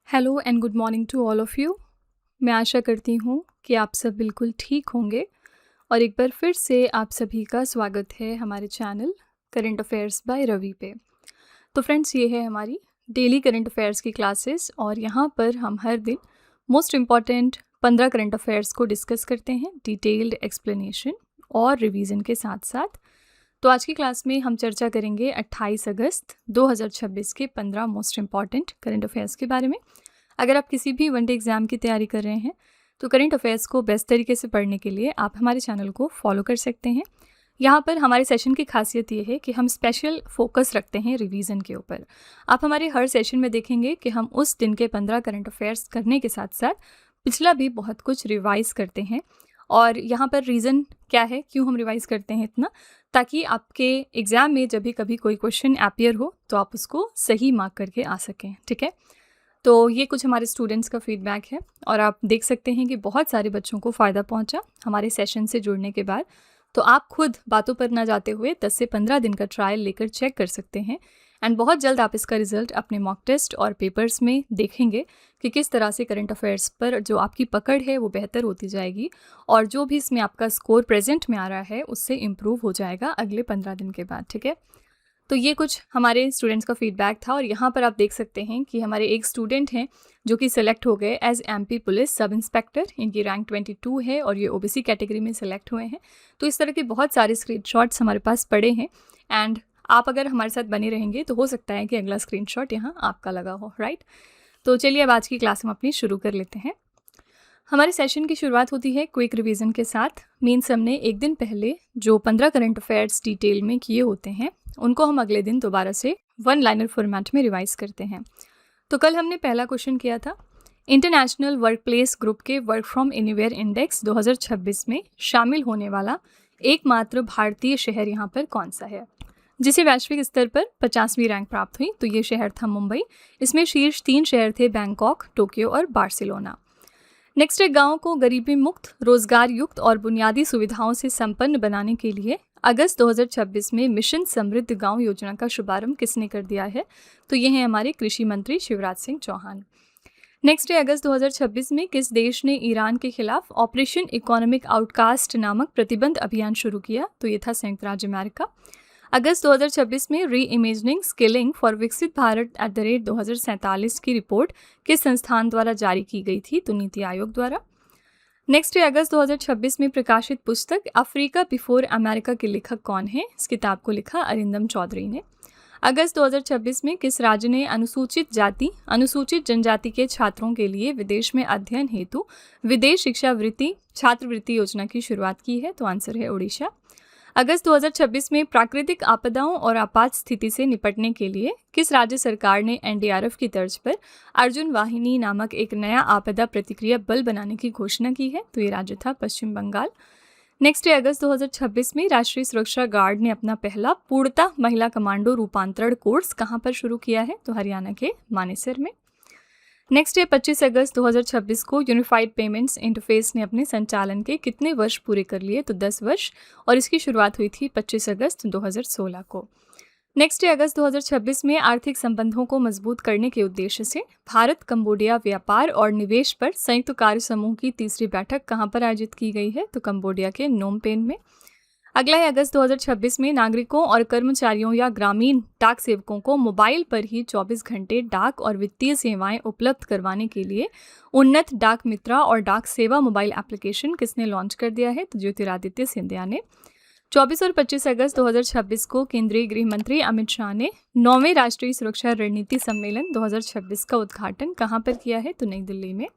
Hello and good morning to all of you. मैं आशा करती हूँ कि आप सब बिल्कुल ठीक होंगे और एक बार फिर से आप सभी का स्वागत है हमारे channel current affairs by Ravi पे। तो फ्रेंड्स, ये है हमारी डेली करंट अफेयर्स की क्लासेस और यहाँ पर हम हर दिन मोस्ट इम्पॉर्टेंट 15 करंट अफेयर्स को डिस्कस करते हैं डिटेल्ड एक्सप्लेनेशन और रिवीजन के साथ साथ। तो आज की क्लास में हम चर्चा करेंगे 28 अगस्त 2026 के 15 मोस्ट इम्पॉर्टेंट करंट अफेयर्स के बारे में। अगर आप किसी भी वनडे एग्ज़ाम की तैयारी कर रहे हैं तो करंट अफेयर्स को बेस्ट तरीके से पढ़ने के लिए आप हमारे चैनल को फॉलो कर सकते हैं। यहाँ पर हमारे सेशन की खासियत ये है कि हम स्पेशल फोकस रखते हैं रिवीजन के ऊपर। आप हमारे हर सेशन में देखेंगे कि हम उस दिन के 15 करंट अफेयर्स करने के साथ साथ पिछला भी बहुत कुछ रिवाइज़ करते हैं। और यहाँ पर रीज़न क्या है, क्यों हम रिवाइज़ करते हैं इतना, ताकि आपके एग्ज़ाम में जब भी कभी कोई क्वेश्चन अपीयर हो तो आप उसको सही मार्क करके आ सकें। ठीक है, तो ये कुछ हमारे स्टूडेंट्स का फीडबैक है और आप देख सकते हैं कि बहुत सारे बच्चों को फ़ायदा पहुंचा हमारे सेशन से जुड़ने के बाद। तो आप खुद बातों पर ना जाते हुए 10 से 15 दिन का ट्रायल लेकर चेक कर सकते हैं एंड बहुत जल्द आप इसका रिजल्ट अपने मॉक टेस्ट और पेपर्स में देखेंगे कि किस तरह से करंट अफेयर्स पर जो आपकी पकड़ है वो बेहतर होती जाएगी और जो भी इसमें आपका स्कोर प्रेजेंट में आ रहा है उससे इम्प्रूव हो जाएगा अगले 15 दिन के बाद। ठीक है, तो ये कुछ हमारे स्टूडेंट्स का फीडबैक था और यहाँ पर आप देख सकते हैं कि हमारे एक स्टूडेंट हैं जो कि सिलेक्ट हो गए as MP police sub inspector. इनकी रैंक 22 है और ये ओबीसी कैटेगरी में सिलेक्ट हुए हैं। तो इस तरह के बहुत सारे स्क्रीनशॉट्स हमारे पास पड़े हैं एंड आप अगर हमारे साथ बने रहेंगे तो हो सकता है कि अगला स्क्रीनशॉट यहाँ आपका लगा हो। राइट, तो चलिए अब आज की क्लास हम अपनी शुरू कर लेते हैं। हमारे सेशन की शुरुआत होती है क्विक रिवीजन के साथ। मीन्स हमने एक दिन पहले जो 15 करंट अफेयर्स डिटेल में किए होते हैं उनको हम अगले दिन दोबारा से वन लाइनर फॉर्मेट में रिवाइज करते हैं। तो कल हमने पहला क्वेश्चन किया था, इंटरनेशनल वर्क प्लेस ग्रुप के वर्क फ्रॉम एनीवेयर इंडेक्स 2026 में शामिल होने वाला एकमात्र भारतीय शहर यहाँ पर कौन सा है, जिसे वैश्विक स्तर पर 50वीं रैंक प्राप्त हुई। तो ये शहर था मुंबई। इसमें शीर्ष 3 शहर थे बैंकॉक, टोक्यो और बार्सिलोना। नेक्स्ट है, गाँव को गरीबी मुक्त, रोजगार युक्त और बुनियादी सुविधाओं से संपन्न बनाने के लिए अगस्त 2026 में मिशन समृद्ध गांव योजना का शुभारंभ किसने कर दिया है। तो ये हैं हमारे कृषि मंत्री शिवराज सिंह चौहान। नेक्स्ट है, अगस्त 2026 में किस देश ने ईरान के खिलाफ ऑपरेशन इकोनॉमिक आउटकास्ट नामक प्रतिबंध अभियान शुरू किया। तो ये था संयुक्त राज्य अमेरिका। अगस्त 2026 में री इमेजिनिंग स्किलिंग फॉर विकसित भारत @2047 की रिपोर्ट किस संस्थान द्वारा जारी की गई थी। तो नीति आयोग द्वारा। नेक्स्ट है, अगस्त 2026 में प्रकाशित पुस्तक अफ्रीका बिफोर अमेरिका के लेखक कौन है। इस किताब को लिखा अरिंदम चौधरी ने। अगस्त 2026 में किस राज्य ने अनुसूचित जाति अनुसूचित जनजाति के छात्रों के लिए विदेश में अध्ययन हेतु विदेश शिक्षा वृत्ति छात्रवृत्ति योजना की शुरुआत की है। तो आंसर है उड़ीसा। अगस्त 2026 में प्राकृतिक आपदाओं और आपात स्थिति से निपटने के लिए किस राज्य सरकार ने एनडीआरएफ की तर्ज पर अर्जुन वाहिनी नामक एक नया आपदा प्रतिक्रिया बल बनाने की घोषणा की है। तो ये राज्य था पश्चिम बंगाल। नेक्स्ट है, अगस्त 2026 में राष्ट्रीय सुरक्षा गार्ड ने अपना पहला पूर्णतः महिला कमांडो रूपांतरण कोर्स कहाँ पर शुरू किया है। तो हरियाणा के मानेसर में। नेक्स्ट है, 25 अगस्त 2026 को यूनिफाइड पेमेंट्स इंटरफेस ने अपने संचालन के कितने वर्ष पूरे कर लिए। तो 10 वर्ष और इसकी शुरुआत हुई थी 25 अगस्त 2016 को। नेक्स्ट है, अगस्त 2026 में आर्थिक संबंधों को मजबूत करने के उद्देश्य से भारत कंबोडिया व्यापार और निवेश पर संयुक्त कार्य समूह की तीसरी बैठक कहाँ पर आयोजित की गई है। तो कंबोडिया के नोम पेन में। अगला है, अगस्त 2026 में नागरिकों और कर्मचारियों या ग्रामीण डाक सेवकों को मोबाइल पर ही 24 घंटे डाक और वित्तीय सेवाएं उपलब्ध करवाने के लिए उन्नत डाक मित्रा और डाक सेवा मोबाइल एप्लीकेशन किसने लॉन्च कर दिया है। तो ज्योतिरादित्य सिंधिया ने। 24 और 25 अगस्त 2026 को केंद्रीय गृह मंत्री अमित शाह ने 9वें राष्ट्रीय सुरक्षा रणनीति सम्मेलन 2026 का उद्घाटन कहाँ पर किया है। तो नई दिल्ली में।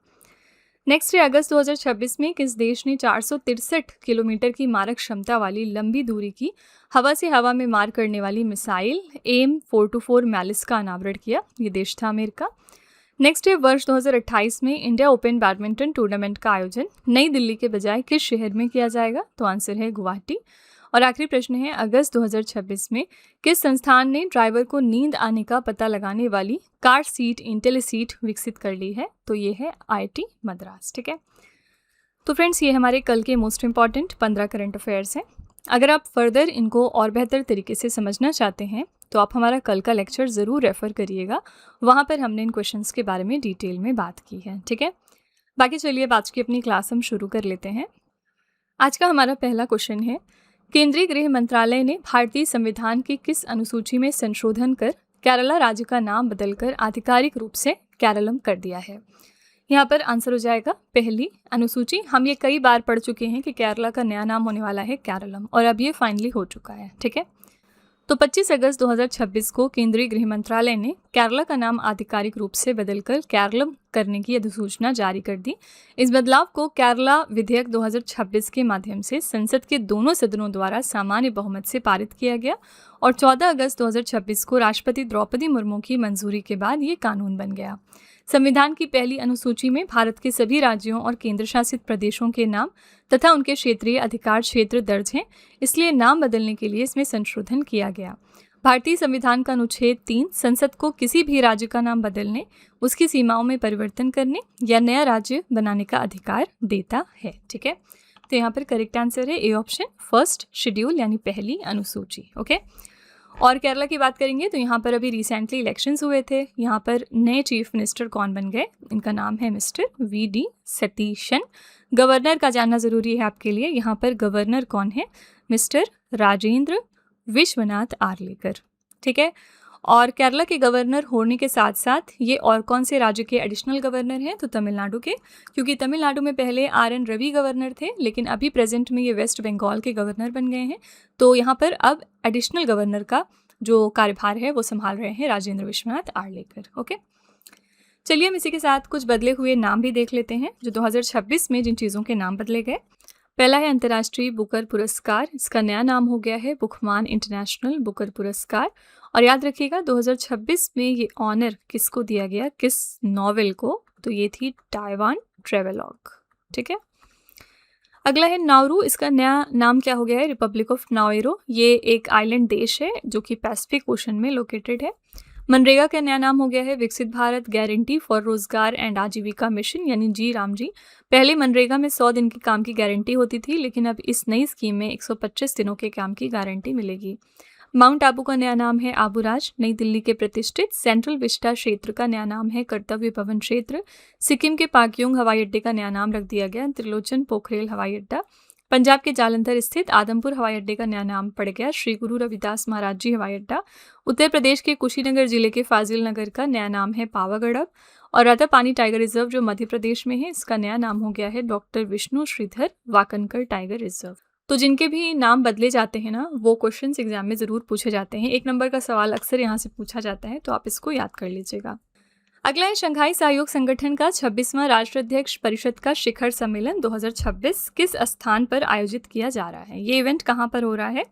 नेक्स्ट है, अगस्त 2026 में किस देश ने 463 किलोमीटर की मारक क्षमता वाली लंबी दूरी की हवा से हवा में मार करने वाली मिसाइल AIM-424 मैलिस का अनावरण किया। ये देश था अमेरिका। नेक्स्ट है, वर्ष 2028 में इंडिया ओपन बैडमिंटन टूर्नामेंट का आयोजन नई दिल्ली के बजाय किस शहर में किया जाएगा। तो आंसर है गुवाहाटी। और आखिरी प्रश्न है, अगस्त 2026 में किस संस्थान ने ड्राइवर को नींद आने का पता लगाने वाली कार सीट इंटेलिसीट विकसित कर ली है। तो ये है IIT मद्रास। ठीक है, तो फ्रेंड्स, ये हमारे कल के मोस्ट इंपॉर्टेंट 15 करंट अफेयर्स हैं। अगर आप फर्दर इनको और बेहतर तरीके से समझना चाहते हैं तो आप हमारा कल का लेक्चर ज़रूर रेफ़र करिएगा, वहाँ पर हमने इन क्वेश्चंस के बारे में डिटेल में बात की है, ठीक है। बाकी चलिए अब आज की अपनी क्लास हम शुरू कर लेते हैं। आज का हमारा पहला क्वेश्चन है, केंद्रीय गृह मंत्रालय ने भारतीय संविधान की किस अनुसूची में संशोधन कर केरला राज्य का नाम बदलकर आधिकारिक रूप से केरलम कर दिया है। यहाँ पर आंसर हो जाएगा पहली अनुसूची। हम ये कई बार पढ़ चुके हैं कि केरला का नया नाम होने वाला है केरलम, और अब ये फाइनली हो चुका है, ठीक है। तो 25 अगस्त 2026 को केंद्रीय गृह मंत्रालय ने केरला का नाम आधिकारिक रूप से बदलकर केरलम करने की अधिसूचना जारी कर दी। इस बदलाव को केरला विधेयक 2026 के माध्यम से संसद के दोनों सदनों द्वारा सामान्य बहुमत से पारित किया गया और 14 अगस्त 2026 को राष्ट्रपति द्रौपदी मुर्मू की मंजूरी के बाद ये कानून बन गया। संविधान की पहली अनुसूची में भारत के सभी राज्यों और केंद्र शासित प्रदेशों के नाम तथा उनके क्षेत्रीय अधिकार क्षेत्र दर्ज हैं, इसलिए नाम बदलने के लिए इसमें संशोधन किया गया। भारतीय संविधान का अनुच्छेद 3 संसद को किसी भी राज्य का नाम बदलने, उसकी सीमाओं में परिवर्तन करने या नया राज्य बनाने का अधिकार देता है, ठीक है। तो यहाँ पर करेक्ट आंसर है ए ऑप्शन, फर्स्ट शेड्यूल यानी पहली अनुसूची, ओके। और केरला की बात करेंगे तो यहाँ पर अभी रिसेंटली इलेक्शंस हुए थे। यहाँ पर नए चीफ मिनिस्टर कौन बन गए, इनका नाम है मिस्टर वी.डी. सतीशन। गवर्नर का जानना ज़रूरी है आपके लिए। यहाँ पर गवर्नर कौन है, मिस्टर राजेंद्र विश्वनाथ आर्लेकर, ठीक है। और केरला के गवर्नर होने के साथ साथ ये और कौन से राज्य के एडिशनल गवर्नर हैं, तो तमिलनाडु के, क्योंकि तमिलनाडु में पहले आर.एन. रवि गवर्नर थे, लेकिन अभी प्रेजेंट में ये वेस्ट बंगाल के गवर्नर बन गए हैं। तो यहाँ पर अब एडिशनल गवर्नर का जो कार्यभार है वो संभाल रहे हैं राजेंद्र विश्वनाथ आर्लेकर, ओके। चलिए हम इसी के साथ कुछ बदले हुए नाम भी देख लेते हैं जो 2026 में जिन चीज़ों के नाम बदले गए। पहला है अंतर्राष्ट्रीय बुकर पुरस्कार। इसका नया नाम हो गया है बुकमान इंटरनेशनल बुकर पुरस्कार। और याद रखिएगा 2026 में ये ऑनर किसको दिया गया, किस नॉवेल को, तो ये थी ताइवान ट्रेवेलॉग, ठीक है। अगला है नाउरू। इसका नया नाम क्या हो गया है, रिपब्लिक ऑफ नाउरू। ये एक आइलैंड देश है जो कि पैसिफिक ओशन में लोकेटेड है। मनरेगा का नया नाम हो गया है विकसित भारत गारंटी फॉर रोजगार एंड आजीविका मिशन यानी जी राम जी। पहले मनरेगा में 100 दिन के काम की गारंटी होती थी, लेकिन अब इस नई स्कीम में 125 दिनों के काम की गारंटी मिलेगी। माउंट आबू का नया नाम है आबूराज। नई दिल्ली के प्रतिष्ठित सेंट्रल विस्टा क्षेत्र का नया नाम है कर्तव्य भवन क्षेत्र। सिक्किम के पाक्योंग हवाई अड्डे का नया नाम रख दिया गया त्रिलोचन पोखरेल हवाई अड्डा। पंजाब के जालंधर स्थित आदमपुर हवाई अड्डे का नया नाम पड़ गया श्री गुरु रविदास महाराज जी हवाई अड्डा। उत्तर प्रदेश के कुशीनगर जिले के फाजिल नगर का नया नाम है पावागढ़। और रातापानी टाइगर रिजर्व जो मध्य प्रदेश में है, इसका नया नाम हो गया है doctor Vishnu Shridhar Wakankar tiger reserve. तो जिनके भी नाम बदले जाते हैं ना, वो क्वेश्चंस एग्जाम में ज़रूर पूछे जाते हैं। 1 नंबर का सवाल अक्सर यहाँ से पूछा जाता है, तो आप इसको याद कर लीजिएगा। अगला है शंघाई सहयोग संगठन का 26वां राष्ट्राध्यक्ष परिषद का शिखर सम्मेलन 2026 किस स्थान पर आयोजित किया जा रहा है। ये इवेंट कहाँ पर हो रहा है,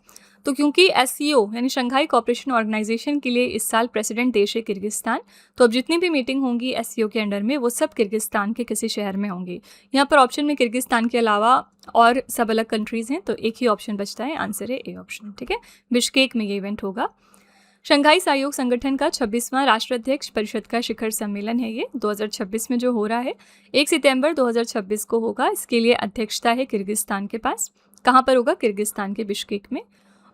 तो क्योंकि SCO यानी शंघाई कोऑपरेशन ऑर्गेनाइजेशन के लिए इस साल प्रेसिडेंट देश है किर्गिस्तान, तो अब जितनी भी मीटिंग होंगी SCO के अंडर में वो सब किर्गिस्तान के किसी शहर में होंगी। यहाँ पर ऑप्शन में किर्गिस्तान के अलावा और सब अलग कंट्रीज़ हैं, तो एक ही ऑप्शन बचता है, आंसर है ए ऑप्शन, ठीक है। बिश्केक में ये इवेंट होगा। शंघाई सहयोग संगठन का 26वां राष्ट्राध्यक्ष परिषद का शिखर सम्मेलन है, ये 2026 में जो हो रहा है 1 सितंबर 2026 को होगा। इसके लिए अध्यक्षता है किर्गिस्तान के पास। कहाँ पर होगा, किर्गिस्तान के बिश्केक में।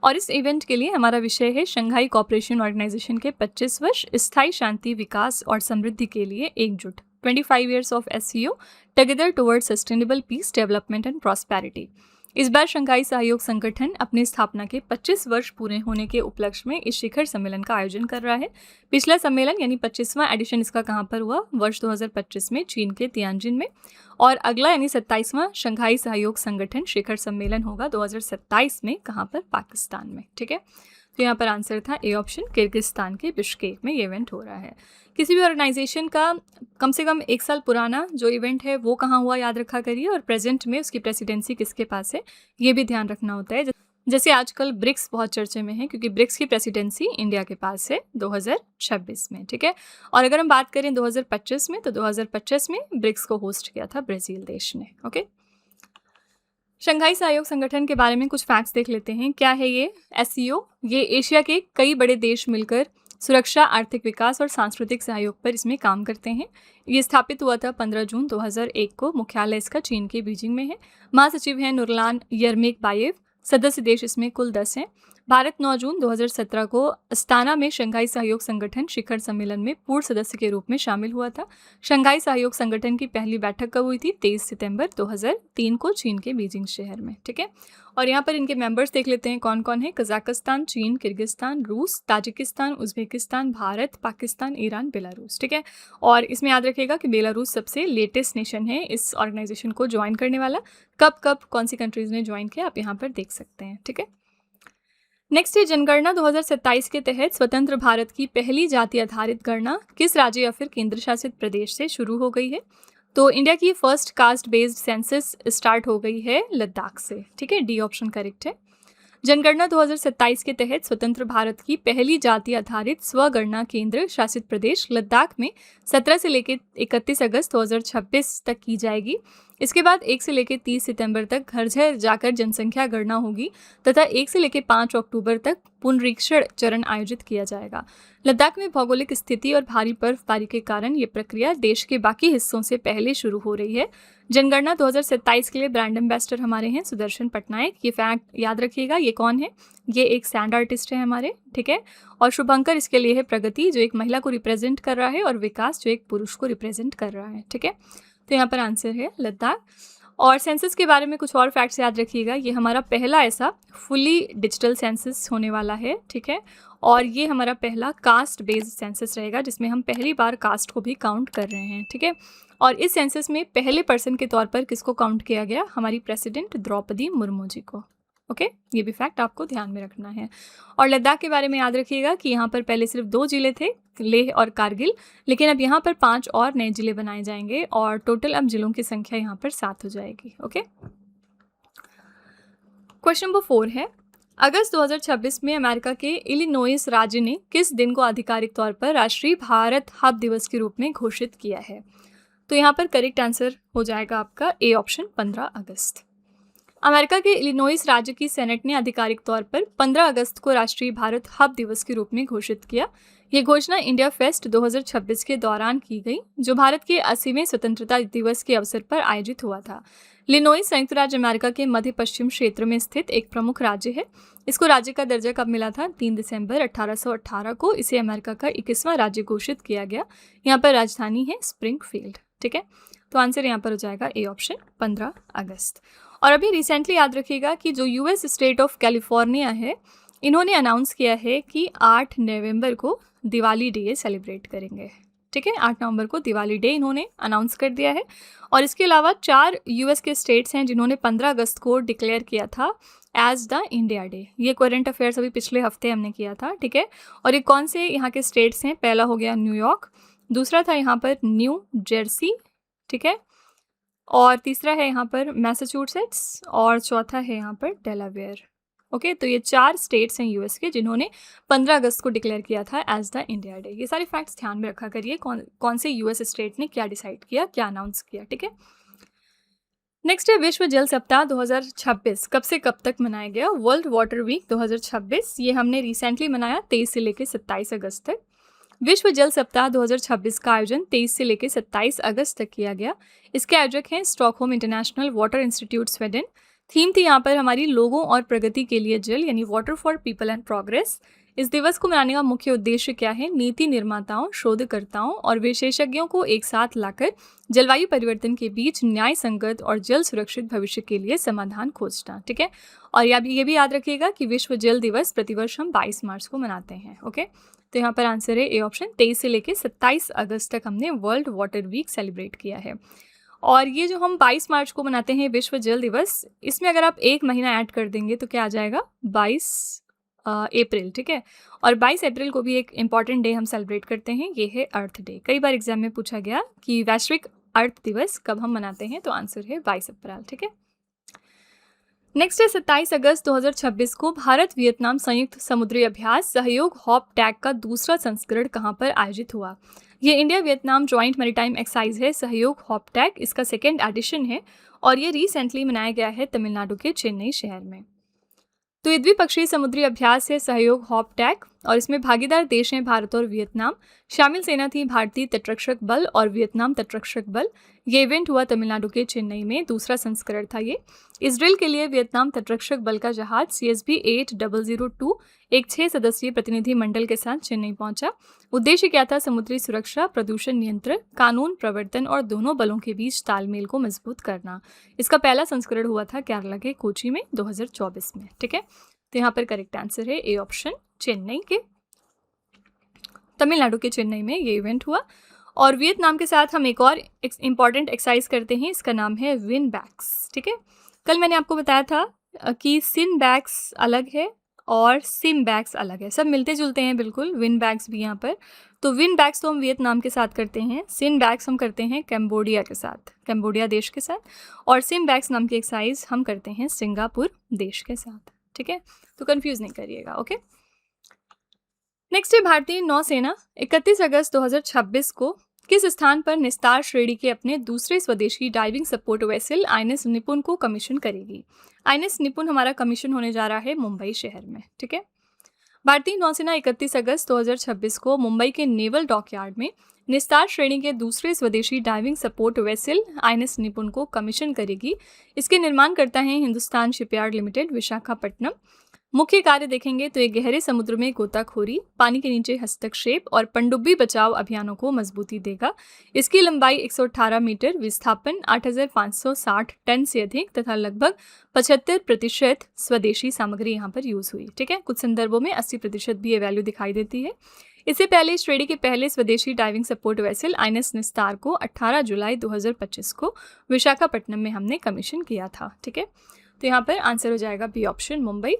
और इस इवेंट के लिए हमारा विषय है शंघाई कोऑपरेशन ऑर्गेनाइजेशन के 25 वर्ष स्थायी शांति, विकास और समृद्धि के लिए एकजुट। 25 years of SCO together towards sustainable peace, development and prosperity. इस बार शंघाई सहयोग संगठन अपनी स्थापना के 25 वर्ष पूरे होने के उपलक्ष्य में इस शिखर सम्मेलन का आयोजन कर रहा है। पिछला सम्मेलन यानी 25वां एडिशन इसका कहाँ पर हुआ, वर्ष 2025 में चीन के तियानजिन में। और अगला यानी 27वां शंघाई सहयोग संगठन शिखर सम्मेलन होगा 2027 में, कहाँ पर, पाकिस्तान में, ठीक है। तो यहाँ पर आंसर था ए ऑप्शन, किर्गिस्तान के बिश्केक में ये इवेंट हो रहा है। किसी भी ऑर्गेनाइजेशन का कम से कम 1 साल पुराना जो इवेंट है वो कहाँ हुआ याद रखा करिए, और प्रेजेंट में उसकी प्रेसिडेंसी किसके पास है ये भी ध्यान रखना होता है। जैसे आजकल ब्रिक्स बहुत चर्चे में है, क्योंकि ब्रिक्स की प्रेसिडेंसी इंडिया के पास है 2026 में, ठीक है। और अगर हम बात करें 2025 में, तो 2025 में ब्रिक्स को होस्ट किया था ब्राज़ील देश ने, ओके। शंघाई सहयोग संगठन के बारे में कुछ फैक्ट्स देख लेते हैं। क्या है ये SCO? ये एशिया के कई बड़े देश मिलकर सुरक्षा, आर्थिक विकास और सांस्कृतिक सहयोग पर इसमें काम करते हैं। ये स्थापित हुआ था 15 जून 2001 को। मुख्यालय इसका चीन के बीजिंग में है। महासचिव हैं नुरलान यर्मेक बायेव। सदस्य देश इसमें कुल 10 हैं। भारत 9 जून 2017 को अस्ताना में शंघाई सहयोग संगठन शिखर सम्मेलन में पूर्ण सदस्य के रूप में शामिल हुआ था। शंघाई सहयोग संगठन की पहली बैठक कब हुई थी? 23 सितंबर 2003 को चीन के बीजिंग शहर में। ठीक है, और यहाँ पर इनके मेंबर्स देख लेते हैं कौन कौन है। कजाकिस्तान, चीन, किर्गिस्तान, रूस, Tajikistan, Uzbekistan, Bharat, Pakistan, Iran, Belarus. ठीक है, और इसमें याद रखिएगा कि बेलारूस सबसे लेटेस्ट नेशन है इस ऑर्गेनाइजेशन को ज्वाइन करने वाला। कब कब कौन सी कंट्रीज ने ज्वाइन किया आप यहाँ पर देख सकते हैं। ठीक है, नेक्स्ट है जनगणना 2027 के तहत स्वतंत्र भारत की पहली जाति आधारित गणना किस राज्य या फिर केंद्र शासित प्रदेश से शुरू हो गई है? तो इंडिया की first caste based census start हो गई है लद्दाख से। ठीक है, डी ऑप्शन करेक्ट है। जनगणना 2027 के तहत स्वतंत्र भारत की पहली जाति आधारित स्वगणना केंद्र शासित प्रदेश लद्दाख में 17 से लेकर 31 अगस्त 2026 तक की जाएगी। इसके बाद 1 से लेकर 30 सितंबर तक घर घर जाकर जनसंख्या गणना होगी तथा 1 से लेकर 5 अक्टूबर तक पुनरीक्षण चरण आयोजित किया जाएगा। लद्दाख में भौगोलिक स्थिति और भारी बर्फबारी के कारण ये प्रक्रिया देश के बाकी हिस्सों से पहले शुरू हो रही है। जनगणना 2027 के लिए ब्रांड एम्बेसडर हमारे हैं सुदर्शन पटनायक। ये फैक्ट याद रखिएगा, ये कौन है? ये एक सैंड आर्टिस्ट है हमारे। ठीक है, और शुभंकर इसके लिए है प्रगति जो एक महिला को रिप्रेजेंट कर रहा है और विकास जो एक पुरुष को रिप्रेजेंट कर रहा है। ठीक है, तो यहाँ पर आंसर है लद्दाख। और सेंसस के बारे में कुछ और फैक्ट्स याद रखिएगा, ये हमारा पहला ऐसा फुली डिजिटल सेंसस होने वाला है। ठीक है, और ये हमारा पहला कास्ट बेस्ड सेंसस रहेगा जिसमें हम पहली बार कास्ट को भी काउंट कर रहे हैं। ठीक है, और इस सेंसस में पहले पर्सन के तौर पर किसको काउंट किया गया? हमारी प्रेसिडेंट द्रौपदी मुर्मू जी को। ओके, ये भी फैक्ट आपको ध्यान में रखना है। और लद्दाख के बारे में याद रखिएगा कि यहाँ पर पहले सिर्फ 2 जिले थे, लेह और कारगिल, लेकिन अब यहाँ पर 5 और नए जिले बनाए जाएंगे और टोटल अब जिलों की संख्या यहाँ पर 7 हो जाएगी। ओके, क्वेश्चन नंबर 4 है, अगस्त 2026 में अमेरिका के इलिनोइस राज्य ने किस दिन को आधिकारिक तौर पर राष्ट्रीय भारत हब दिवस के रूप में घोषित किया है? तो यहाँ पर करेक्ट आंसर हो जाएगा आपका ए ऑप्शन 15 अगस्त। अमेरिका के इलिनोइस राज्य की सेनेट ने आधिकारिक तौर पर 15 अगस्त को राष्ट्रीय भारत हब दिवस के रूप में घोषित किया। ये घोषणा इंडिया फेस्ट 2026 के दौरान की गई जो भारत के 80वें स्वतंत्रता दिवस के अवसर पर आयोजित हुआ था। इलिनोइस संयुक्त राज्य अमेरिका के मध्य पश्चिम क्षेत्र में स्थित एक प्रमुख राज्य है। इसको राज्य का दर्जा कब मिला था? 3 दिसंबर 1818 को इसे अमेरिका का 21वां राज्य घोषित किया गया। यहाँ पर राजधानी है स्प्रिंगफील्ड। ठीक है, तो आंसर यहाँ पर हो जाएगा ए ऑप्शन 15 अगस्त। और अभी रिसेंटली याद रखिएगा कि जो यूएस स्टेट ऑफ कैलिफोर्निया है, इन्होंने अनाउंस किया है कि 8 नवंबर को दिवाली डे सेलिब्रेट करेंगे। ठीक है, 8 नवंबर को दिवाली डे इन्होंने अनाउंस कर दिया है। और इसके अलावा 4 यूएस के स्टेट्स हैं जिन्होंने 15 अगस्त को डिक्लेयर किया था एज द इंडिया डे। ये करंट अफेयर्स अभी पिछले हफ्ते हमने किया था। ठीक है, और ये कौन से यहाँ के स्टेट्स हैं? पहला हो गया न्यूयॉर्क, दूसरा था यहाँ पर न्यू जर्सी। ठीक है, और तीसरा है यहाँ पर मैसाचुसेट्स और चौथा है यहाँ पर डेलावेयर। ओके, तो ये 4 स्टेट्स हैं यूएस के जिन्होंने 15 अगस्त को डिक्लेयर किया था एज द इंडिया डे। ये सारे फैक्ट्स ध्यान में रखा करिए, कौन से यूएस स्टेट ने क्या डिसाइड किया, क्या अनाउंस किया। ठीक है, नेक्स्ट है विश्व जल सप्ताह 2026 कब से कब तक मनाया गया? वर्ल्ड वाटर वीक 2026 ये हमने रिसेंटली मनाया 23 से लेकर 27 अगस्त तक। विश्व जल सप्ताह 2026 का आयोजन 23 से लेकर 27 अगस्त तक किया गया। इसके आयोजक हैं Stockholm international water institute Sweden. Theme थी यहाँ पर हमारी लोगों और प्रगति के लिए जल, यानी water for people and progress. इस दिवस को मनाने का मुख्य उद्देश्य क्या है? नीति निर्माताओं, शोधकर्ताओं और विशेषज्ञों को एक साथ लाकर जलवायु परिवर्तन के बीच न्याय संगत और जल सुरक्षित भविष्य के लिए समाधान खोजना। ठीक है, और ये भी याद रखिएगा कि विश्व जल दिवस प्रतिवर्ष हम 22 मार्च को मनाते हैं। ओके, तो यहाँ पर आंसर है ए ऑप्शन। 23 से लेकर 27 अगस्त तक हमने वर्ल्ड वाटर वीक सेलिब्रेट किया है। और ये जो हम 22 मार्च को मनाते हैं विश्व जल दिवस, इसमें अगर आप 1 महीना ऐड कर देंगे तो क्या आ जाएगा? 22 अप्रैल। ठीक है, और 22 अप्रैल को भी एक इम्पॉर्टेंट डे हम सेलिब्रेट करते हैं, ये है अर्थ डे। कई बार एग्जाम में पूछा गया कि वैश्विक अर्थ दिवस कब हम मनाते हैं, तो आंसर है 22 अप्रैल। ठीक है, नेक्स्ट है 27 अगस्त 2026 को भारत वियतनाम संयुक्त समुद्री अभ्यास सहयोग हॉप टैग का दूसरा संस्करण कहाँ पर आयोजित हुआ? ये India Vietnam joint maritime exercise है सहयोग हॉप टैग, इसका 2nd एडिशन है और ये रिसेंटली मनाया गया है तमिलनाडु के चेन्नई शहर में। तो ये द्विपक्षीय समुद्री अभ्यास है सहयोग हॉप टैग और इसमें भागीदार देश हैं भारत और वियतनाम। शामिल सेना थी भारतीय तटरक्षक बल और वियतनाम तटरक्षक बल। ये इवेंट हुआ तमिलनाडु के चेन्नई में, दूसरा संस्करण था ये। इस ड्रिल के लिए वियतनाम तटरक्षक बल का जहाज CSB 8002 एक 6 सदस्यीय प्रतिनिधि मंडल के साथ चेन्नई पहुंचा। उद्देश्य क्या था? समुद्री सुरक्षा, प्रदूषण नियंत्रण, कानून प्रवर्तन और दोनों बलों के बीच तालमेल को मजबूत करना। इसका पहला संस्करण हुआ था केरला के कोची में 2024 में। ठीक है, तो यहाँ पर करेक्ट आंसर है ए ऑप्शन, चेन्नई के, तमिलनाडु के चेन्नई में ये इवेंट हुआ। और वियतनाम के साथ हम एक और इम्पॉर्टेंट एक्सरसाइज करते हैं, इसका नाम है विन बैक्स। ठीक है, कल मैंने आपको बताया था कि सिन बैक्स अलग है और सिम बैक्स अलग है, सब मिलते जुलते हैं बिल्कुल, विन बैक्स भी यहाँ पर। तो विन बैक्स तो हम वियतनाम के साथ करते हैं, सिन बैक्स हम करते हैं कैम्बोडिया के साथ, कैम्बोडिया देश के साथ, और सिम बैक्स नाम की एक्सरसाइज हम करते हैं सिंगापुर देश के साथ। ठीक है, तो कंफ्यूज नहीं करिएगा। ओके, नेक्स्ट है भारतीय नौसेना 31 अगस्त 2026 को किस स्थान पर निस्तार श्रेणी के अपने दूसरे स्वदेशी डाइविंग सपोर्ट वेसल INS निपुण को कमीशन करेगी। INS निपुण हमारा कमीशन होने जा रहा है मुंबई शहर में। ठीक है, भारतीय नौसेना 31 अगस्त 2026 को मुंबई के नेवल डॉकयार्ड में निस्तार श्रेणी के दूसरे स्वदेशी डाइविंग सपोर्ट वेसल INS निपुण को कमीशन करेगी। इसके निर्माण करता है हिंदुस्तान शिपयार्ड लिमिटेड, विशाखापट्टनम। मुख्य कार्य देखेंगे तो ये गहरे समुद्र में गोताखोरी, पानी के नीचे हस्तक्षेप और पनडुब्बी बचाव अभियानों को मजबूती देगा। इसकी लंबाई 118 मीटर, विस्थापन 8560 टन से अधिक तथा लगभग 75% स्वदेशी सामग्री यहाँ पर यूज हुई। ठीक है, कुछ संदर्भों में 80% भी ये वैल्यू दिखाई देती है। इससे पहले श्रेणी के पहले स्वदेशी डाइविंग सपोर्ट वेसल INS निस्तार को 18 जुलाई 2025 को विशाखापट्टनम में हमने कमीशन किया था। ठीक है, तो यहाँ पर आंसर हो जाएगा बी ऑप्शन, मुंबई।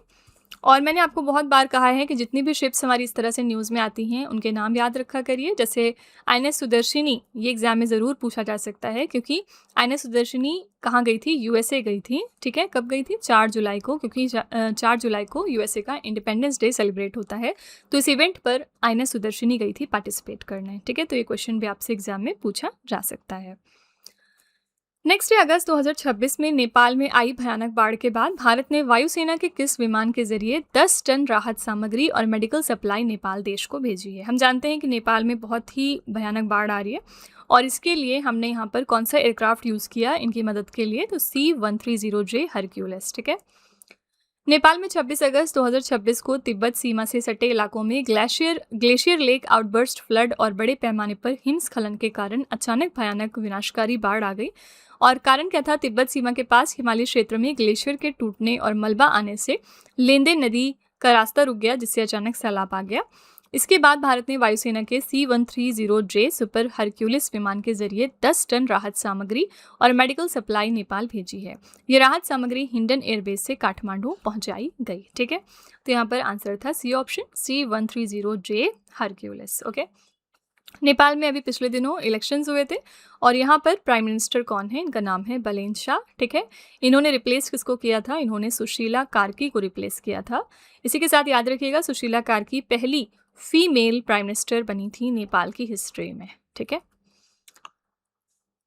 और मैंने आपको बहुत बार कहा है कि जितनी भी शिप्स हमारी इस तरह से न्यूज़ में आती हैं उनके नाम याद रखा करिए। जैसे INS सुदर्शिनी, ये एग्जाम में ज़रूर पूछा जा सकता है, क्योंकि INS सुदर्शिनी कहाँ गई थी? USA गई थी। ठीक है, कब गई थी? 4 जुलाई को, क्योंकि 4 जुलाई को USA का इंडिपेंडेंस डे सेलिब्रेट होता है। तो इस इवेंट पर INS सुदर्शिनी गई थी पार्टिसिपेट करने। ठीक है, तो ये क्वेश्चन भी आपसे एग्जाम में पूछा जा सकता है। नेक्स्ट है अगस्त 2026 में नेपाल में आई भयानक बाढ़ के बाद भारत ने वायुसेना के किस विमान के जरिए 10 टन राहत सामग्री और मेडिकल सप्लाई नेपाल देश को भेजी है। हम जानते हैं कि नेपाल में बहुत ही भयानक बाढ़ आ रही है और इसके लिए हमने यहाँ पर कौन सा एयरक्राफ्ट यूज़ किया इनकी मदद के लिए? तो C-130J हरक्यूलिस। ठीक है, नेपाल में 26 अगस्त 2026 को तिब्बत सीमा से सटे इलाकों में ग्लेशियर लेक आउटबर्स्ट फ्लड और बड़े पैमाने पर हिमस्खलन के कारण अचानक भयानक विनाशकारी बाढ़ आ गई। और कारण क्या था? तिब्बत सीमा के पास हिमालय क्षेत्र में ग्लेशियर के टूटने और मलबा आने से लेंदे नदी का रास्ता रुक गया, जिससे अचानक सैलाब आ गया। इसके बाद भारत ने वायुसेना के C-130J सुपर हरक्यूलिस विमान के जरिए 10 टन राहत सामग्री और मेडिकल सप्लाई नेपाल भेजी है। ये राहत सामग्री हिंडन एयरबेस से काठमांडू पहुंचाई गई। ठीक है, तो यहाँ पर आंसर था C option, C-130J Hercules. Okay, Nepal में अभी पिछले दिनों इलेक्शंस हुए थे और यहाँ पर प्राइम मिनिस्टर कौन है? इनका नाम है बलेन शाह। ठीक है, इन्होंने रिप्लेस किसको किया था? इन्होंने सुशीला कार्की को रिप्लेस किया था। इसी के साथ याद रखिएगा, सुशीला कार्की पहली फीमेल प्राइम मिनिस्टर बनी थी नेपाल की हिस्ट्री में। ठीक है,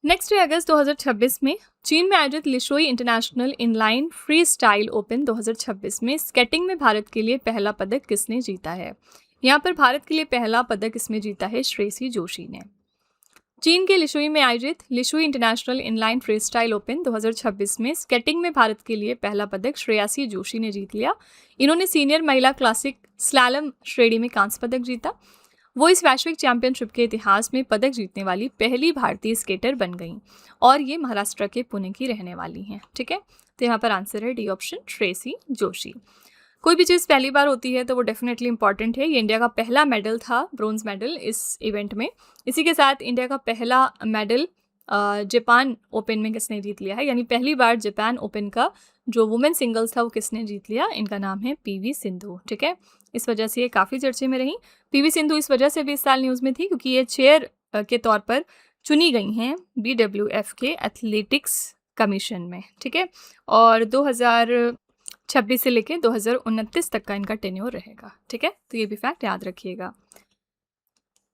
नेक्स्ट है अगस्त 2026 में चीन में आयोजित Lishui international inline freestyle open 2026 में स्केटिंग में भारत के लिए पहला पदक किसने जीता है? यहाँ पर भारत के लिए पहला पदक इसमें जीता है श्रेयसी जोशी ने। चीन के लिशुई में आयोजित Lishui international inline freestyle open 2026 में स्केटिंग में भारत के लिए पहला पदक श्रेयसी जोशी ने जीत लिया। इन्होंने सीनियर महिला क्लासिक स्लैलम श्रेणी में कांस्य पदक जीता। वो इस वैश्विक चैंपियनशिप के इतिहास में पदक जीतने वाली पहली भारतीय स्केटर बन गई और ये महाराष्ट्र के पुणे की रहने वाली हैं। ठीक है, तो यहाँ पर आंसर है डी ऑप्शन, श्रेयसी जोशी। कोई भी चीज़ पहली बार होती है तो वो डेफिनेटली इंपॉर्टेंट है। ये इंडिया का पहला मेडल था, ब्रोंज मेडल इस इवेंट में। इसी के साथ इंडिया का पहला मेडल जापान ओपन में किसने जीत लिया है, यानी पहली बार जापान ओपन का जो वुमेन सिंगल्स था वो किसने जीत लिया? इनका नाम है PV सिंधु। ठीक है, इस वजह से ये काफ़ी चर्चे में रही। PV सिंधु इस वजह से भी इस साल न्यूज़ में थी क्योंकि ये चेयर के तौर पर चुनी गई हैं BWF के एथलेटिक्स कमीशन में। ठीक है, और 2026 से लेकर 2029 तक का इनका टेन्योर रहेगा। ठीक है, तो ये भी फैक्ट याद रखिएगा।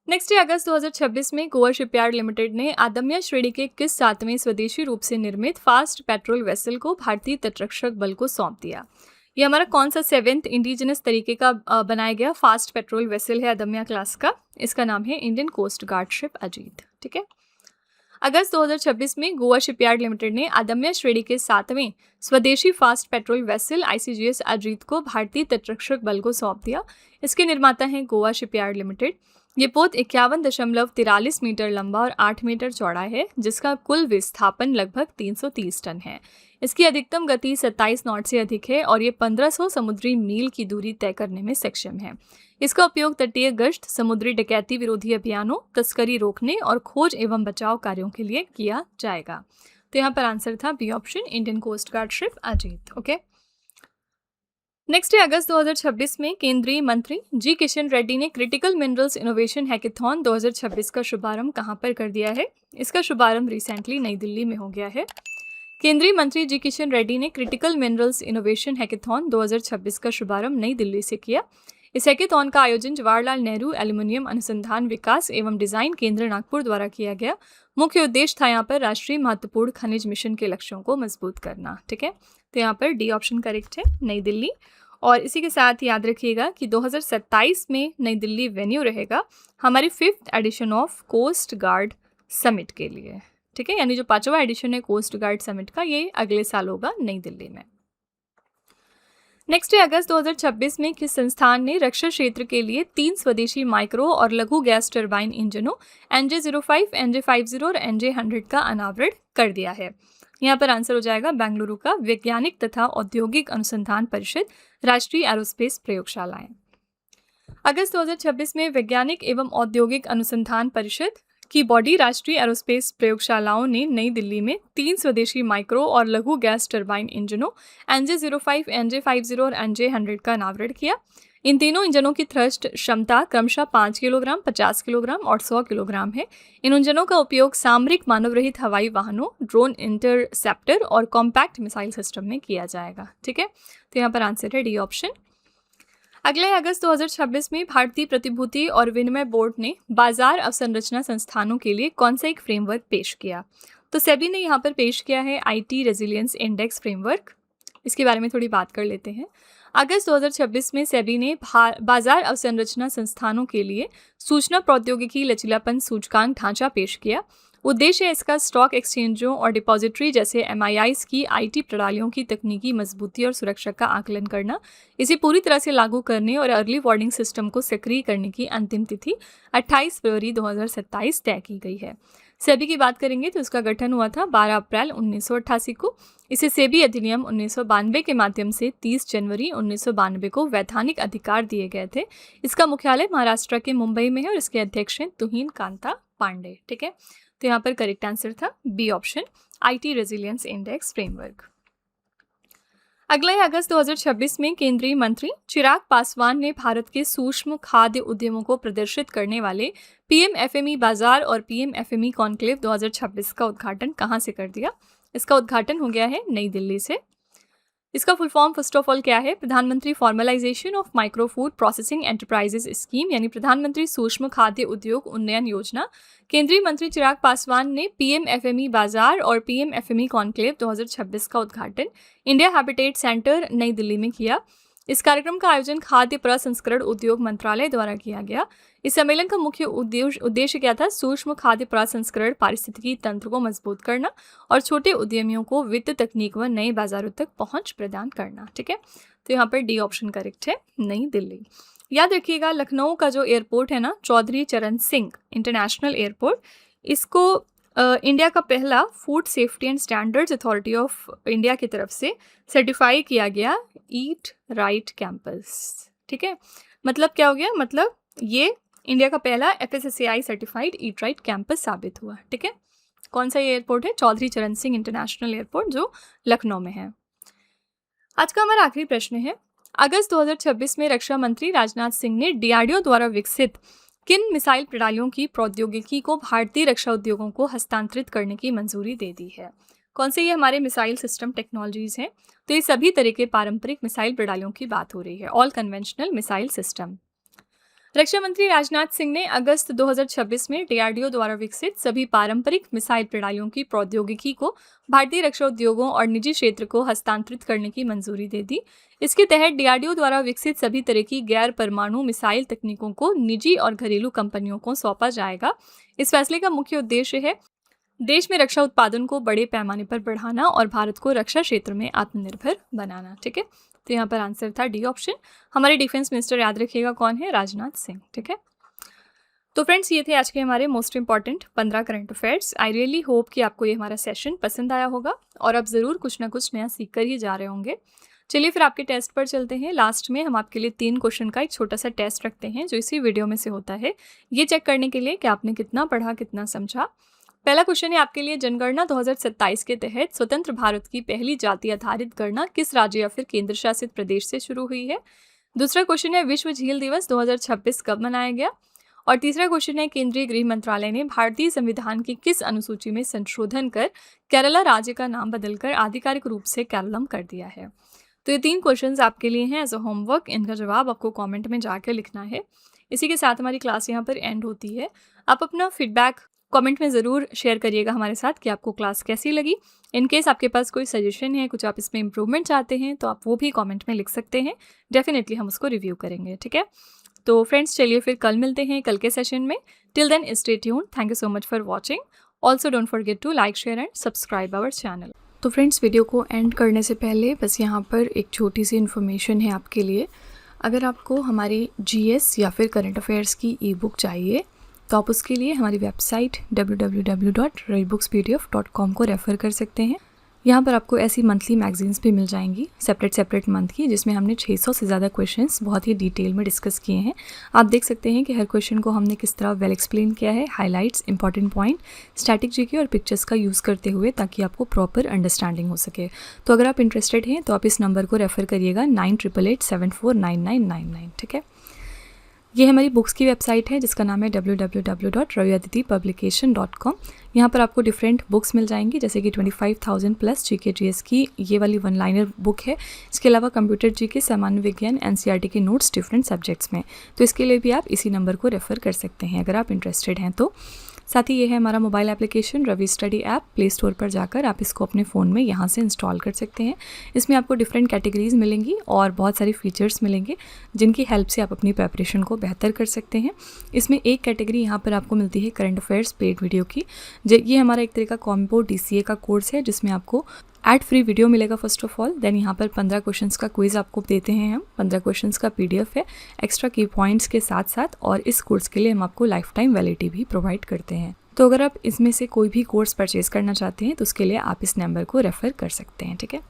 नेक्स्ट है अगस्त 2026 में गोवा शिपयार्ड लिमिटेड ने आदम्या श्रेणी के किस 7वें स्वदेशी रूप से निर्मित फास्ट पेट्रोल वेसल को भारतीय तटरक्षक बल को सौंप दिया? ये हमारा कौन सा 7th इंडिजिनस तरीके का बनाया गया फास्ट पेट्रोल वेसल है अदम्या क्लास का। इसका नाम है Indian coast guard ship Ajit. ठीक है। अगस्त 2026 में गोवा शिपयार्ड लिमिटेड ने अदम्या श्रेणी के 7वें स्वदेशी fast patrol vessel ICGS Ajit को भारतीय तटरक्षक बल को सौंप दिया। इसके निर्माता हैं गोवा शिपयार्ड लिमिटेड। ये पोत 51.43 मीटर लंबा और 8 मीटर चौड़ा है, जिसका कुल विस्थापन लगभग 330 टन है। इसकी अधिकतम गति 27 नॉट से अधिक है और ये 1500 समुद्री मील की दूरी तय करने में सक्षम है। इसका उपयोग तटीय गश्त, समुद्री डकैती विरोधी अभियानों, तस्करी रोकने और खोज एवं बचाव कार्यों के लिए किया जाएगा। तो यहाँ पर आंसर था B option, Indian coast guard ship Ajit. Okay. Next है अगस्त 2026 में केंद्रीय मंत्री जी किशन रेड्डी ने क्रिटिकल मिनरल्स इनोवेशन हैकेथॉन 2026 का शुभारंभ कहाँ पर कर दिया है। इसका शुभारंभ रिसेंटली नई दिल्ली में हो गया है। केंद्रीय मंत्री जी किशन रेड्डी ने क्रिटिकल मिनरल्स इनोवेशन हैकेथॉन 2026 का शुभारंभ नई दिल्ली से किया। इस हैकेथॉन का आयोजन जवाहरलाल नेहरू एल्यूमिनियम अनुसंधान विकास एवं डिजाइन केंद्र नागपुर द्वारा किया गया। मुख्य उद्देश्य था यहाँ पर राष्ट्रीय महत्वपूर्ण खनिज मिशन के लक्ष्यों को मजबूत करना। ठीक है। तो यहाँ पर डी ऑप्शन करेक्ट है, नई दिल्ली। और इसी के साथ याद रखिएगा कि 2027 में नई दिल्ली वेन्यू रहेगा हमारी 5th edition of coast guard summit के लिए। ठीक है। यानी जो 5वां एडिशन है कोस्ट गार्ड समिट का, ये अगले साल होगा नई दिल्ली में। नेक्स्ट है अगस्त 2026 में किस संस्थान ने रक्षा क्षेत्र के लिए 3 स्वदेशी माइक्रो और लघु गैस टरबाइन इंजनों NJ05, NJ50 और NJ100 का अनावरण कर दिया है। यहाँ पर आंसर हो जाएगा बेंगलुरु का वैज्ञानिक तथा औद्योगिक अनुसंधान परिषद, राष्ट्रीय एरोस्पेस प्रयोगशालाएं। अगस्त 2026 में वैज्ञानिक एवं औद्योगिक अनुसंधान परिषद की बॉडी राष्ट्रीय एरोस्पेस प्रयोगशालाओं ने नई दिल्ली में 3 स्वदेशी माइक्रो और लघु गैस टरबाइन इंजनों NJ05, NJ50 और NJ100 का अनावरण किया। इन तीनों इंजनों की थ्रस्ट क्षमता क्रमशः 5 किलोग्राम, 50 किलोग्राम और 100 किलोग्राम है। इन इंजनों का उपयोग सामरिक मानव रहित हवाई वाहनों, ड्रोन इंटरसेप्टर और कॉम्पैक्ट मिसाइल सिस्टम में किया जाएगा। ठीक है। तो यहाँ पर आंसर है डी ऑप्शन। अगले अगस्त 2026 में भारतीय प्रतिभूति और विनिमय बोर्ड ने बाजार अवसंरचना संस्थानों के लिए कौन सा एक फ्रेमवर्क पेश किया। तो सेबी ने यहाँ पर पेश किया है IT रेजिलियंस इंडेक्स फ्रेमवर्क। इसके बारे में थोड़ी बात कर लेते हैं। अगस्त 2026 में सेबी ने बाजार अवसंरचना संस्थानों के लिए सूचना प्रौद्योगिकी लचीलापन सूचकांक ढांचा पेश किया। उद्देश्य इसका स्टॉक एक्सचेंजों और डिपॉजिटरी जैसे MIIs की IT प्रणालियों की तकनीकी मजबूती और सुरक्षा का आकलन करना, इसे पूरी तरह से लागू करने और अर्ली वार्निंग सिस्टम को सक्रिय करने की अंतिम तिथि 28 फरवरी 2027 तय की गई है। सेबी की बात करेंगे तो इसका गठन हुआ था 12 अप्रैल 1988 को। इसे सेबी अधिनियम 1992 के माध्यम से 30 जनवरी 1992 को वैधानिक अधिकार दिए गए थे। इसका मुख्यालय महाराष्ट्र के मुंबई में है और इसके अध्यक्ष हैं तुहिन कांता पांडे। ठीक है। तो यहाँ पर करेक्ट आंसर था B option, IT resilience index framework. अगला है अगस्त 2026 में केंद्रीय मंत्री चिराग पासवान ने भारत के सूक्ष्म खाद्य उद्यमों को प्रदर्शित करने वाले PM FME बाजार और PM FME कॉन्क्लेव 2026 का उद्घाटन कहाँ से कर दिया। इसका उद्घाटन हो गया है नई दिल्ली से। इसका full form first of all क्या है, प्रधानमंत्री formalisation of micro food processing enterprises scheme, यानी प्रधानमंत्री सूक्ष्म खाद्य उद्योग उन्नयन योजना। केंद्रीय मंत्री चिराग पासवान ने PM FME बाजार और PM FME कॉन्क्लेव 2026 का उद्घाटन इंडिया हैबिटेट सेंटर नई दिल्ली में किया। इस कार्यक्रम का आयोजन खाद्य प्रसंस्करण उद्योग मंत्रालय द्वारा किया गया। इस सम्मेलन का मुख्य उद्देश्य क्या था, सूक्ष्म खाद्य प्रसंस्करण पारिस्थितिकी तंत्र को मजबूत करना और छोटे उद्यमियों को वित्त, तकनीक व नए बाजारों तक पहुंच प्रदान करना। ठीक है। तो यहाँ पर डी ऑप्शन करेक्ट है, नई दिल्ली। याद रखिएगा लखनऊ का जो एयरपोर्ट है ना, चौधरी चरण सिंह इंटरनेशनल एयरपोर्ट, इसको इंडिया का पहला food safety and standards authority of India की तरफ से सर्टिफाई किया गया ईट राइट कैंपस। ठीक है। मतलब क्या हो गया, मतलब ये इंडिया का पहला FSSAI certified eat right campus साबित हुआ। ठीक है। कौन सा ये एयरपोर्ट है, चौधरी चरण सिंह इंटरनेशनल एयरपोर्ट जो लखनऊ में है। आज का हमारा आखिरी प्रश्न है, अगस्त 2026 में रक्षा मंत्री राजनाथ सिंह ने DRDO द्वारा विकसित किन मिसाइल प्रणालियों की प्रौद्योगिकी को भारतीय रक्षा उद्योगों को हस्तांतरित करने की मंजूरी दे दी है। कौन से ये हमारे मिसाइल सिस्टम टेक्नोलॉजीज हैं, तो ये सभी तरह के पारंपरिक मिसाइल प्रणालियों की बात हो रही है, ऑल कन्वेंशनल मिसाइल सिस्टम। रक्षा मंत्री राजनाथ सिंह ने अगस्त 2026 में डीआरडीओ द्वारा विकसित सभी पारंपरिक मिसाइल प्रणालियों की प्रौद्योगिकी को भारतीय रक्षा उद्योगों और निजी क्षेत्र को हस्तांतरित करने की मंजूरी दे दी। इसके तहत डीआरडीओ द्वारा विकसित सभी तरह की गैर परमाणु मिसाइल तकनीकों को निजी और घरेलू कंपनियों को सौंपा जाएगा। इस फैसले का मुख्य उद्देश्य है देश में रक्षा उत्पादन को बड़े पैमाने पर बढ़ाना और भारत को रक्षा क्षेत्र में आत्मनिर्भर बनाना। ठीक है, तो यहाँ पर आंसर था डी ऑप्शन। हमारे डिफेंस मिनिस्टर याद रखिएगा कौन है, राजनाथ सिंह। ठीक है, तो फ्रेंड्स ये थे आज के हमारे most important 15 current affairs. I really hope कि आपको ये हमारा सेशन पसंद आया होगा और आप ज़रूर कुछ ना कुछ नया सीख कर ही जा रहे होंगे। चलिए फिर आपके टेस्ट पर चलते हैं। लास्ट में हम आपके लिए 3 क्वेश्चन का एक छोटा सा टेस्ट रखते हैं जो इसी वीडियो में से होता है, ये चेक करने के लिए कि आपने कितना पढ़ा, कितना समझा। पहला क्वेश्चन है आपके लिए, जनगणना 2027 के तहत स्वतंत्र भारत की पहली जाति आधारित गणना किस राज्य या फिर केंद्र शासित प्रदेश से शुरू हुई है। दूसरा क्वेश्चन है, विश्व झील दिवस 2026 कब मनाया गया। और तीसरा क्वेश्चन है, केंद्रीय गृह मंत्रालय ने भारतीय संविधान की किस अनुसूची में संशोधन कर केरला राज्य का नाम बदलकर आधिकारिक रूप से केरलम कर दिया है। तो ये 3 क्वेश्चंस आपके लिए हैं एज अ होमवर्क। इनका जवाब आपको कमेंट में जाकर लिखना है। इसी के साथ हमारी क्लास यहाँ पर एंड होती है। आप अपना फीडबैक कमेंट में ज़रूर शेयर करिएगा हमारे साथ कि आपको क्लास कैसी लगी। इन केस आपके पास कोई सजेशन है, कुछ आप इसमें इम्प्रूवमेंट चाहते हैं, तो आप वो भी कमेंट में लिख सकते हैं। डेफिनेटली हम उसको रिव्यू करेंगे। ठीक है, तो फ्रेंड्स चलिए फिर कल मिलते हैं कल के सेशन में। Till then stay tuned. Thank you so much for watching. Also don't forget to like, share and subscribe our channel. तो फ्रेंड्स वीडियो को एंड करने से पहले बस यहाँ पर एक छोटी सी इन्फॉर्मेशन है आपके लिए। अगर आपको हमारी जीएस या फिर करंट अफेयर्स की ई बुक चाहिए तो आप उसके लिए हमारी वेबसाइट www.ravibookspdf.com को रेफ़र कर सकते हैं। यहाँ पर आपको ऐसी मंथली मैगजीन्स भी मिल जाएंगी सेपरेट मंथ की, जिसमें हमने 600 से ज़्यादा क्वेश्चंस बहुत ही डिटेल में डिस्कस किए हैं। आप देख सकते हैं कि हर क्वेश्चन को हमने किस तरह वेल एक्सप्लेन किया है, highlights, important point, static GK और पिक्चर्स का यूज़ करते हुए, ताकि आपको प्रॉपर अंडरस्टैंडिंग हो सके। तो अगर आप इंटरेस्टेड हैं तो आप इस नंबर को रेफ़र करिएगा 9888749999। ठीक है, ये हमारी बुक्स की वेबसाइट है जिसका नाम है www.raviaditipublication.com। यहाँ पर आपको डिफरेंट बुक्स मिल जाएंगी, जैसे कि 25,000 प्लस जीके जीएस की ये वाली 1 लाइनर बुक है। इसके अलावा कंप्यूटर जीके, सामान्य विज्ञान, एनसीईआरटी के नोट्स डिफरेंट सब्जेक्ट्स में। तो इसके लिए भी आप इसी नंबर को रेफ़र कर सकते हैं अगर आप इंटरेस्टेड हैं तो। साथ ही ये है हमारा mobile application Ravi study app. Play store पर जाकर आप इसको अपने फ़ोन में यहाँ से इंस्टॉल कर सकते हैं। इसमें आपको डिफरेंट कैटेगरीज़ मिलेंगी और बहुत सारे फीचर्स मिलेंगे जिनकी हेल्प से आप अपनी प्रिपरेशन को बेहतर कर सकते हैं। इसमें एक कैटेगरी यहाँ पर आपको मिलती है करंट अफेयर्स पेड वीडियो की। ये हमारा एक तरह का कॉम्बो DCA का कोर्स है जिसमें आपको एड फ्री वीडियो मिलेगा फर्स्ट ऑफ ऑल। देन यहाँ पर 15 क्वेश्चंस का क्विज आपको देते हैं हम। 15 क्वेश्चंस का PDF है एक्स्ट्रा की पॉइंट्स के साथ साथ, और इस कोर्स के लिए हम आपको लाइफ टाइम वैलिडिटी भी प्रोवाइड करते हैं। तो अगर आप इसमें से कोई भी कोर्स परचेज करना चाहते हैं तो उसके लिए आप इस नंबर को रेफ़र कर सकते हैं। ठीक है।